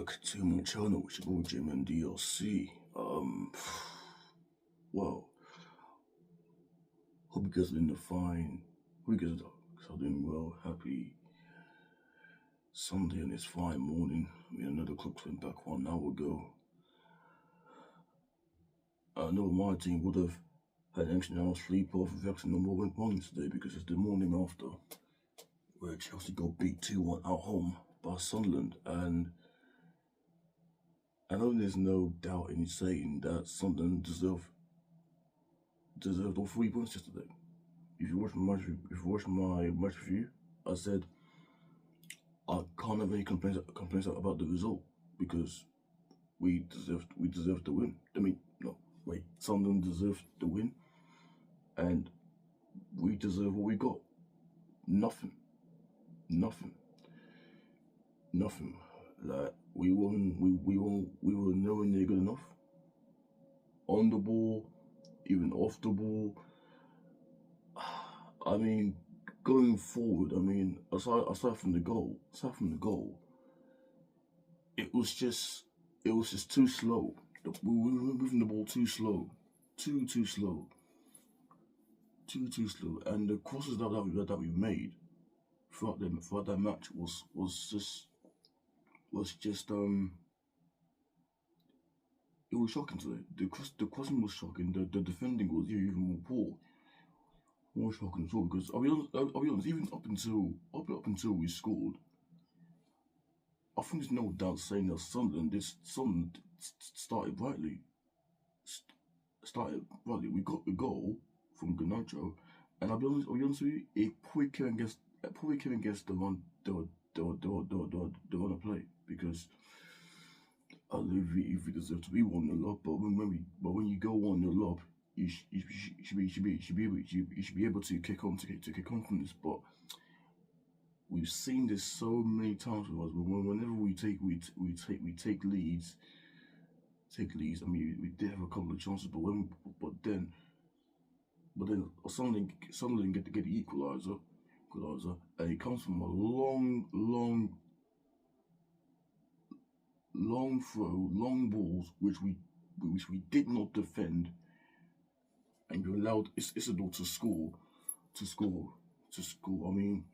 back to my channel, it's your boy Jim and DLC. Well, hope you guys are doing fine. Hope you guys are doing well. Happy Sunday on this fine morning. Another clock went back 1 hour ago. I know my team would have had an extra hour's sleep off if Jackson no more went wrong today because it's the morning after where Chelsea got beat 2-1 at home by Sunderland, and I know there's no doubt in saying that Sunderland deserved all 3 points yesterday. If you watch my match review, I said I can't have any complaints about the result because we deserved the win. Sunderland deserved the win, and we deserve what we got. Nothing. Like we were nowhere near good enough. On the ball, even off the ball. I mean, going forward, aside from the goal, it was just too slow. We were moving the ball too slow, too slow, and the crosses that we made throughout that match was just it was shocking today. The crossing was shocking. The defending was even more shocking as well. Because I'll be honest, even up until we scored, I think there's no doubt saying that Sunderland started brightly. We got the goal from Garnacho, and I'll be honest with you, it probably came against the run of play, because I believe we deserve to be 1-0 up, but when you go 1-0 up, you should be able to kick on from this. But we've seen this so many times with us. Whenever we take leads. I mean, we did have a couple of chances, but then Sunderland get the equaliser, and it comes from a long throw, long balls, which we did not defend, and you allowed Isidore to score. I mean,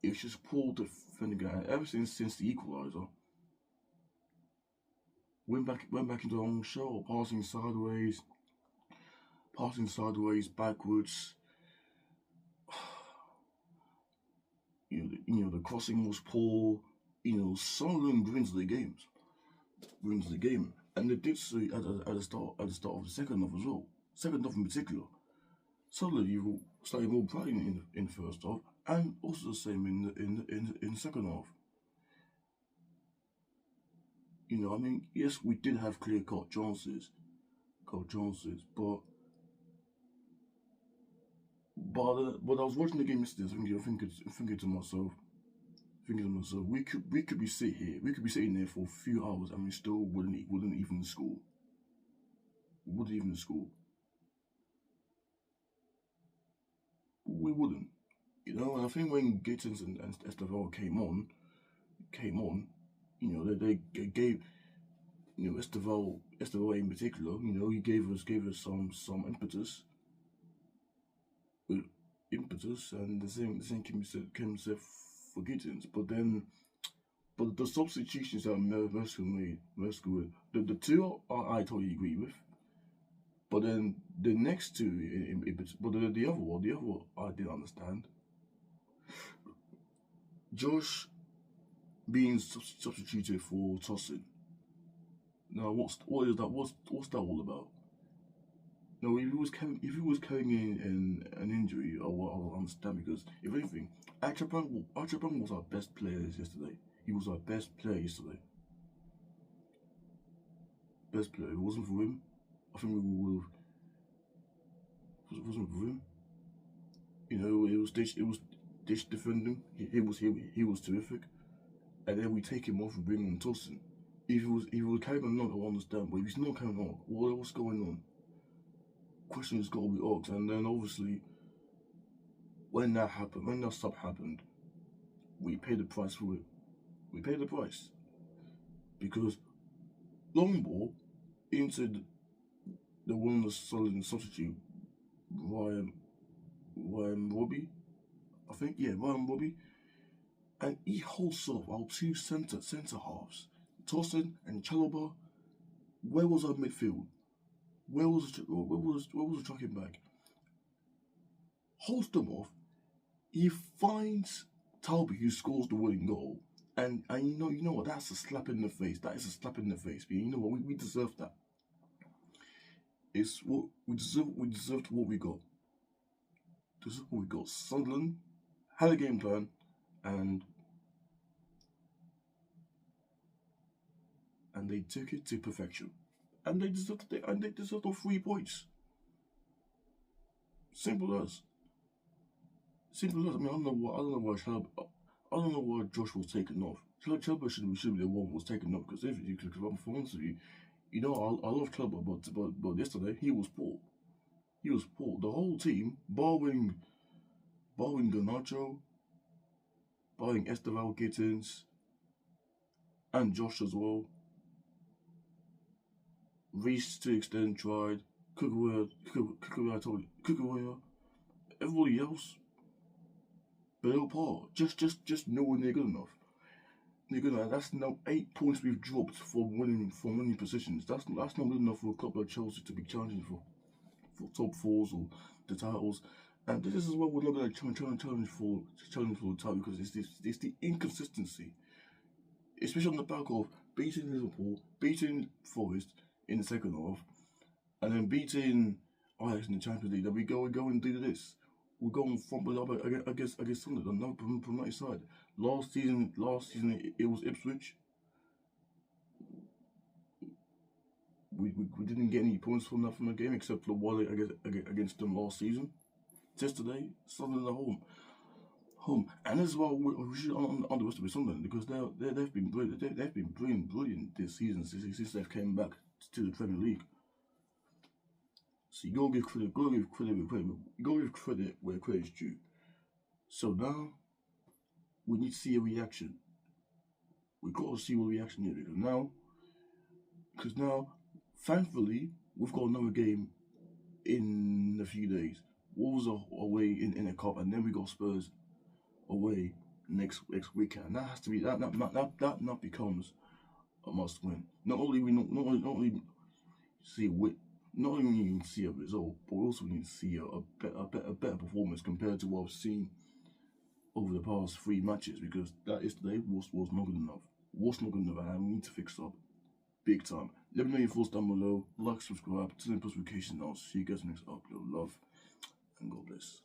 it's just poor defending, and ever since the equaliser, went back into our own shell, passing sideways, backwards. The crossing was poor. Sunderland wins the game, and they did so at the start of the second half as well. Second half in particular, Sunderland you slightly more bright in the first half, and also the same in the second half. Yes, we did have clear-cut chances, but I was watching the game yesterday, thinking to myself, we could be sitting here for a few hours, and we still wouldn't even score. We wouldn't. And I think when Gittins and Estevao came on, they gave, Estevao in particular, he gave us some impetus, and the same can be said for Gittins. But the substitutions that Mercer made, the two I totally agree with. But then the next two, but the other one I didn't understand. Josh being substituted for Tosin. Now, what is that? What's that all about? No, if he was carrying in an injury, I will understand, because if anything, Achapang was our best player yesterday. He was our best player yesterday. Best player. If it wasn't for him, I think we would have. If it wasn't for him, it was Dish defending. He was terrific. And then we take him off and bring on Tosin. If he was carrying on, I understand. But if he's not carrying on, what's going on? Questions got to be asked. And then obviously, when that sub happened, we paid the price for it. We paid the price. because long ball into the one of the Sunderland substitute, Ryan Robbie, I think, yeah, Ryan Robbie, and he holds up our two centre halves, Tosin and Chalobah. Where was our midfield? Where was the tracking back? Holds them off. He finds Talby, who scores the winning goal, and you know what? That's a slap in the face. That is a slap in the face. But you know what? We deserve that. It's what we deserve. We deserved what we got. This is what we got. Sunderland had a game plan, and they took it to perfection, and they deserved all 3 points. Simple as. I mean, I don't know why Josh was taken off. Chalobah should be the one who was taken off, because if I'm honest with you, you know, I love Chalobah, but yesterday he was poor. He was poor. The whole team, barring Garnacho, barring Esteval Gittins, and Josh as well. Reece to extent tried. Kukurea, everybody else below par. Just nowhere near good enough. That's now 8 points we've dropped from winning positions. That's not good enough for a club like Chelsea to be challenging for top fours or the titles. And this is what we're not going to challenge for the title, because it's the inconsistency, especially on the back of beating Liverpool, beating Forest in the second half, and then beating Ajax in the Champions League. Then we go and do this. We're going front up against Sunderland from that side. Last season it was Ipswich. We didn't get any points from the game, except for the one against them last season. Just today, Sunderland at home, and as well we should underestimate Sunderland, because they've been brilliant. They've been brilliant this season since they've came back to the Premier League. So you gotta give credit where credit's due. So now we need to see a reaction. We gotta see what reaction is, because now, thankfully, we've got another game in a few days. Wolves are away in a cup, and then we got Spurs away next weekend. And that has to be that becomes a must win. Not only you can see a result, but also we need to see a better performance compared to what I've seen over the past 3 matches, because that yesterday was not good enough. Was not good enough, and we need to fix up big time. Let me know your thoughts down below. Like, subscribe, turn on notifications. I'll see you guys next upload. Love and God bless.